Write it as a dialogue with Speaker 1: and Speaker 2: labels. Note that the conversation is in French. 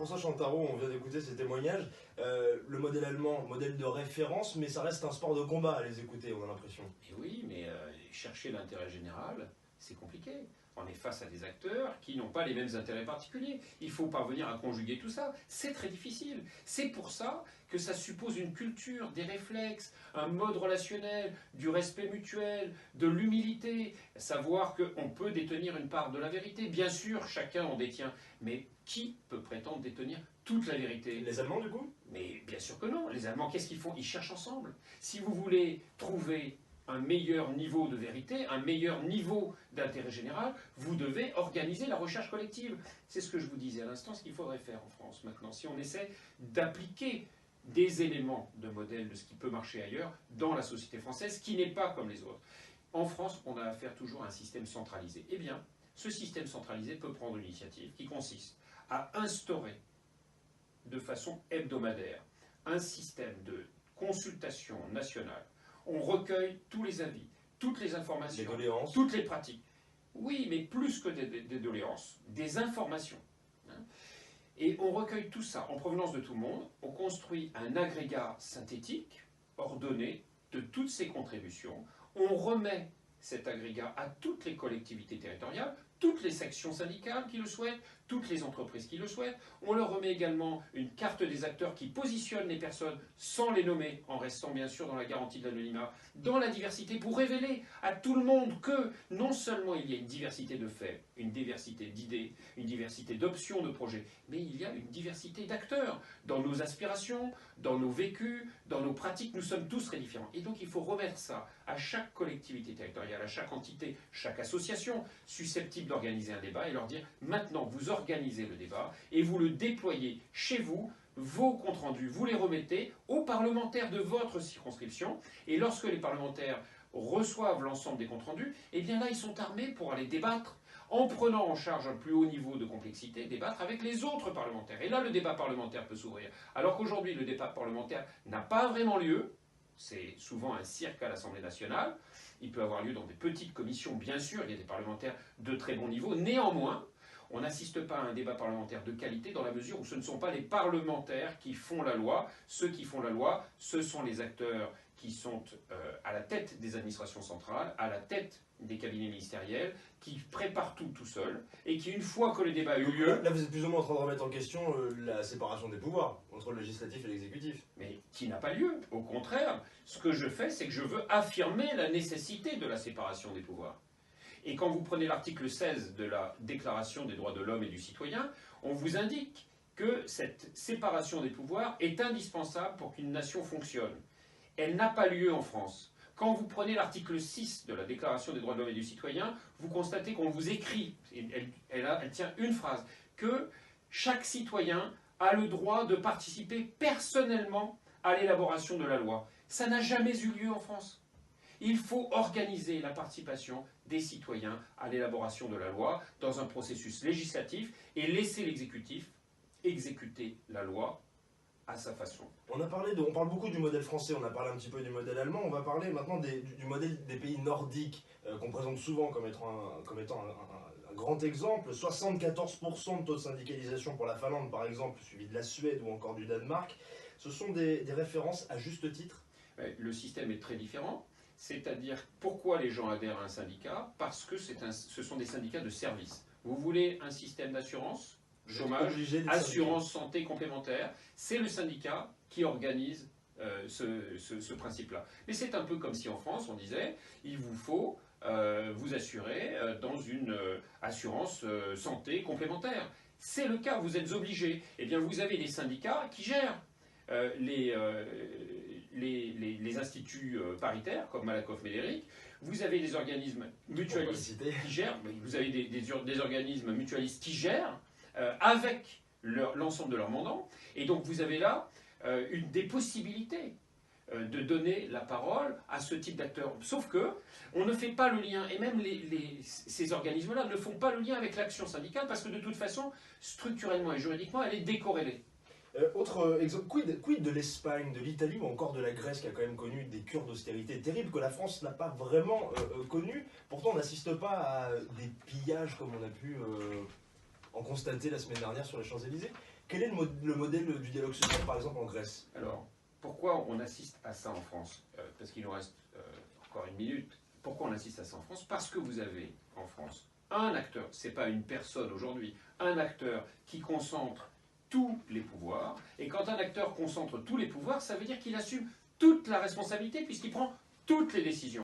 Speaker 1: François Chantaro, on vient d'écouter ses témoignages. Le modèle allemand, modèle de référence, mais ça reste un sport de combat à les écouter, on a l'impression.
Speaker 2: Et oui, mais chercher l'intérêt général, c'est compliqué. On est face à des acteurs qui n'ont pas les mêmes intérêts particuliers. Il faut parvenir à conjuguer tout ça. C'est très difficile. C'est pour ça que ça suppose une culture, des réflexes, un mode relationnel, du respect mutuel, de l'humilité, savoir qu'on peut détenir une part de la vérité. Bien sûr, chacun en détient, mais qui peut prétendre détenir toute la vérité?
Speaker 1: Les Allemands, du coup?
Speaker 2: Mais bien sûr que non. Les Allemands, qu'est-ce qu'ils font? Ils cherchent ensemble. Si vous voulez trouver un meilleur niveau de vérité, un meilleur niveau d'intérêt général, vous devez organiser la recherche collective. C'est ce que je vous disais à l'instant, ce qu'il faudrait faire en France maintenant. Si on essaie d'appliquer des éléments de modèle de ce qui peut marcher ailleurs dans la société française, qui n'est pas comme les autres. En France, on a affaire toujours à un système centralisé. Eh bien, ce système centralisé peut prendre une initiative qui consiste à instaurer de façon hebdomadaire un système de consultation nationale. On recueille tous les avis, toutes les informations, toutes les pratiques. Oui, mais plus que des doléances, des informations. Et on recueille tout ça en provenance de tout le monde. On construit un agrégat synthétique, ordonné, de toutes ces contributions. On remet cet agrégat à toutes les collectivités territoriales, toutes les sections syndicales qui le souhaitent, toutes les entreprises qui le souhaitent. On leur remet également une carte des acteurs qui positionne les personnes sans les nommer, en restant bien sûr dans la garantie de l'anonymat, dans la diversité, pour révéler à tout le monde que non seulement il y a une diversité de faits, une diversité d'idées, une diversité d'options de projets, mais il y a une diversité d'acteurs dans nos aspirations, dans nos vécus, dans nos pratiques. Nous sommes tous très différents. Et donc il faut remettre ça à chaque collectivité territoriale, à chaque entité, chaque association susceptible d'organiser un débat et leur dire maintenant vous organisez le débat et vous le déployez chez vous, vos comptes rendus, vous les remettez aux parlementaires de votre circonscription et lorsque les parlementaires reçoivent l'ensemble des comptes rendus, et bien là ils sont armés pour aller débattre en prenant en charge un plus haut niveau de complexité, débattre avec les autres parlementaires. Et là le débat parlementaire peut s'ouvrir. Alors qu'aujourd'hui le débat parlementaire n'a pas vraiment lieu, c'est souvent un cirque à l'Assemblée nationale. Il peut avoir lieu dans des petites commissions, bien sûr, il y a des parlementaires de très bon niveau. Néanmoins, on n'assiste pas à un débat parlementaire de qualité dans la mesure où ce ne sont pas les parlementaires qui font la loi. Ceux qui font la loi, ce sont les acteurs qui sont à la tête des administrations centrales, à la tête des cabinets ministériels, qui préparent tout seuls, et qui, une fois que le débat a eu lieu...
Speaker 1: Là, vous êtes plus ou moins en train de remettre en question la séparation des pouvoirs entre le législatif et l'exécutif.
Speaker 2: Mais qui n'a pas lieu. Au contraire, ce que je fais, c'est que je veux affirmer la nécessité de la séparation des pouvoirs. Et quand vous prenez l'article 16 de la Déclaration des droits de l'homme et du citoyen, on vous indique que cette séparation des pouvoirs est indispensable pour qu'une nation fonctionne. Elle n'a pas lieu en France. Quand vous prenez l'article 6 de la Déclaration des droits de l'homme et du citoyen, vous constatez qu'on vous écrit, elle tient une phrase, que chaque citoyen a le droit de participer personnellement à l'élaboration de la loi. Ça n'a jamais eu lieu en France. Il faut organiser la participation des citoyens à l'élaboration de la loi dans un processus législatif et laisser l'exécutif exécuter la loi à sa façon.
Speaker 1: On parle beaucoup du modèle français, on a parlé un petit peu du modèle allemand, on va parler maintenant du modèle des pays nordiques, qu'on présente souvent comme étant un grand exemple. 74% de taux de syndicalisation pour la Finlande, par exemple, suivi de la Suède ou encore du Danemark. Ce sont des références à juste titre?
Speaker 2: Le système est très différent. C'est-à-dire, pourquoi les gens adhèrent à un syndicat? Parce que ce sont des syndicats de service. Vous voulez un système d'assurance, chômage, assurance santé complémentaire, c'est le syndicat qui organise ce principe-là. Mais c'est un peu comme si en France, on disait, il vous faut vous assurer dans une assurance santé complémentaire. C'est le cas, vous êtes obligés. Eh bien, vous avez des syndicats qui gèrent les instituts paritaires, comme Malakoff-Médéric, vous avez des organismes mutualistes qui gèrent, vous avez des organismes mutualistes qui gèrent avec l'ensemble de leurs mandants, et donc vous avez là des possibilités de donner la parole à ce type d'acteurs. Sauf que on ne fait pas le lien, et même ces organismes-là ne font pas le lien avec l'action syndicale, parce que de toute façon, structurellement et juridiquement, elle est décorrélée.
Speaker 1: Autre exemple, quid de l'Espagne, de l'Italie ou encore de la Grèce qui a quand même connu des cures d'austérité terribles que la France n'a pas vraiment connues. Pourtant on n'assiste pas à des pillages comme on a pu en constaté la semaine dernière sur les Champs-Élysées. Quel est le modèle du dialogue social, par exemple, en Grèce?
Speaker 2: Alors, pourquoi on assiste à ça en France? Parce qu'il nous reste encore une minute. Pourquoi on assiste à ça en France? Parce que vous avez en France un acteur, c'est pas une personne aujourd'hui, un acteur qui concentre tous les pouvoirs. Et quand un acteur concentre tous les pouvoirs, ça veut dire qu'il assume toute la responsabilité puisqu'il prend toutes les décisions.